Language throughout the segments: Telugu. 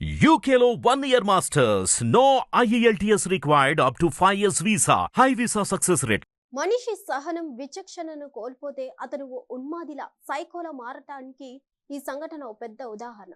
UKLO 1 year masters. No IELTS required up to 5 years visa. High visa success rate. మనిషి సహనం విచక్షణను కోల్పోతే అతను ఓ ఉన్మాదిలా సైకోలా మారటానికి ఈ సంఘటన ఓ పెద్ద ఉదాహరణ.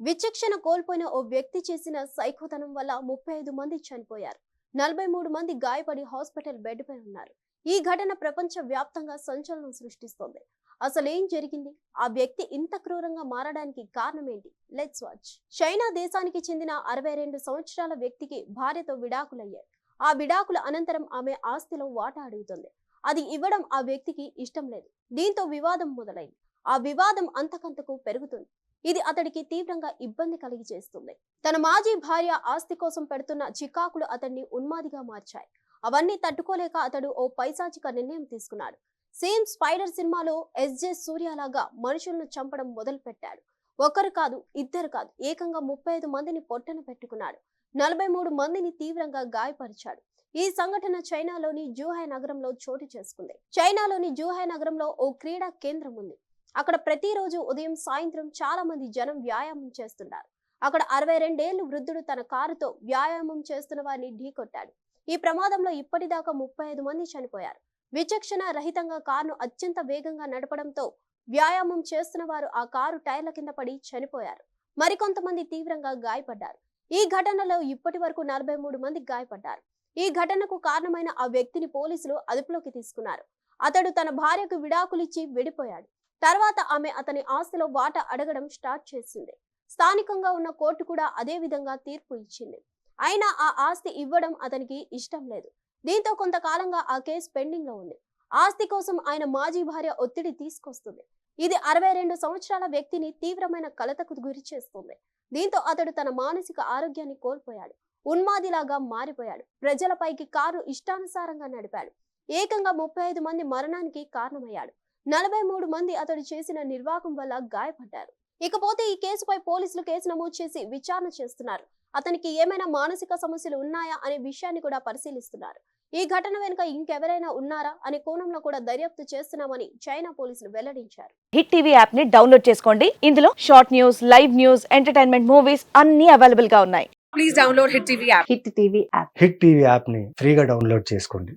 విచక్షణ కోల్పోయిన ఓ వ్యక్తి చేసిన సైకోతనం వల్ల 35 మంది చనిపోయారు. 43 మంది గాయపడి హాస్పిటల్ బెడ్ పై ఉన్నారు. ఈ ఘటన ప్రపంచ వ్యాప్తంగా సంచలనం సృష్టిస్తోంది. అసలేం జరిగింది? ఆ వ్యక్తి ఇంత క్రూరంగా మారడానికి కారణం ఏంటి? Let's watch. చైనా దేశానికి చెందిన 62 సంవత్సరాల వ్యక్తికి భార్యతో విడాకులయ్యాయి. ఆ విడాకుల అనంతరం ఆమె ఆస్తిలో వాటా అడుగుతుంది. అది ఇవ్వడం ఆ వ్యక్తికి ఇష్టం లేదు. దీంతో వివాదం మొదలైంది. ఆ వివాదం అంతకంతకు పెరుగుతుంది. ఇది అతడికి తీవ్రంగా ఇబ్బంది కలిగి చేస్తుంది. తన మాజీ భార్య ఆస్తి కోసం పెడుతున్న చికాకులు అతన్ని ఉన్మాదిగా మార్చాయి. అవన్నీ తట్టుకోలేక అతడు ఓ పైశాచిక నిర్ణయం తీసుకున్నాడు. సేమ్ స్పైడర్ సినిమాలో ఎస్జే సూర్యలాగా మనుషులను చంపడం మొదలు పెట్టాడు. ఒకరు కాదు, ఇద్దరు కాదు, ఏకంగా 35 మందిని పొట్టన పెట్టుకున్నాడు. 43 మందిని తీవ్రంగా గాయపరిచాడు. ఈ సంఘటన చైనాలోని జూహై నగరంలో చోటు చేసుకుంది. చైనాలోని జూహై నగరంలో ఓ క్రీడా కేంద్రం ఉంది. అక్కడ ప్రతిరోజు ఉదయం సాయంత్రం చాలా మంది జనం వ్యాయామం చేస్తున్నారు. అక్కడ 62 ఏళ్ల వృద్ధుడు తన కారుతో వ్యాయామం చేస్తున్న వారిని ఢీకొట్టాడు. ఈ ప్రమాదంలో ఇప్పటిదాకా 35 మంది చనిపోయారు. విచక్షణ రహితంగా కారును అత్యంత వేగంగా నడపడంతో వ్యాయామం చేస్తున్న వారు ఆ కారు టైర్ల కింద పడి చనిపోయారు. మరికొంతమంది తీవ్రంగా గాయపడ్డారు. ఈ ఘటనలో ఇప్పటి వరకు 43 మంది గాయపడ్డారు. ఈ ఘటనకు కారణమైన ఆ వ్యక్తిని పోలీసులు అదుపులోకి తీసుకున్నారు. అతడు తన భార్యకు విడాకులిచ్చి విడిపోయాడు. తర్వాత ఆమె అతని ఆస్తిలో వాటా అడగడం స్టార్ట్ చేసింది. స్థానికంగా ఉన్న కోర్టు కూడా అదే విధంగా తీర్పు ఇచ్చింది. అయినా ఆ ఆస్తి ఇవ్వడం అతనికి ఇష్టం లేదు. దీంతో కొంతకాలంగా ఆ కేసు పెండింగ్ లో ఉంది. ఆస్తి కోసం ఆయన మాజీ భార్య ఒత్తిడి తీసుకొస్తుంది. ఇది 62 సంవత్సరాల వ్యక్తిని తీవ్రమైన కలతకు గురి చేస్తుంది. దీంతో అతడు తన మానసిక ఆరోగ్యాన్ని కోల్పోయాడు. ఉన్మాదిలాగా మారిపోయాడు. ప్రజలపైకి కారు ఇష్టానుసారంగా నడిపాడు. ఏకంగా 35 మంది మరణానికి కారణమయ్యాడు. 43 మంది అతడు చేసిన నిర్వాకం వల్ల గాయపడ్డారు. ఇకపోతే ఈ కేసుపై పోలీసులు కేసు నమోదు చేసి విచారణ చేస్తున్నారు. అతనికి ఏమైనా మానసిక సమస్యలు ఉన్నాయా అనే విషయాన్ని కూడా పరిశీలిస్తున్నారు. ఈ ఘటన వెనుక ఇంకెవరైనా ఉన్నారా అనే కోణంలో కూడా దర్యాప్తు చేస్తున్నామని చైనా పోలీసులు వెల్లడించారు. హిట్ టీవీ యాప్ ని డౌన్లోడ్ చేసుకోండి. ఇందులో short news, live news, entertainment movies అన్ని అవైలబుల్ గా ఉన్నాయి. Please download Hit TV app. Hit TV app. Hit TV యాప్ని ఫ్రీగా డౌన్లోడ్ చేసుకోండి.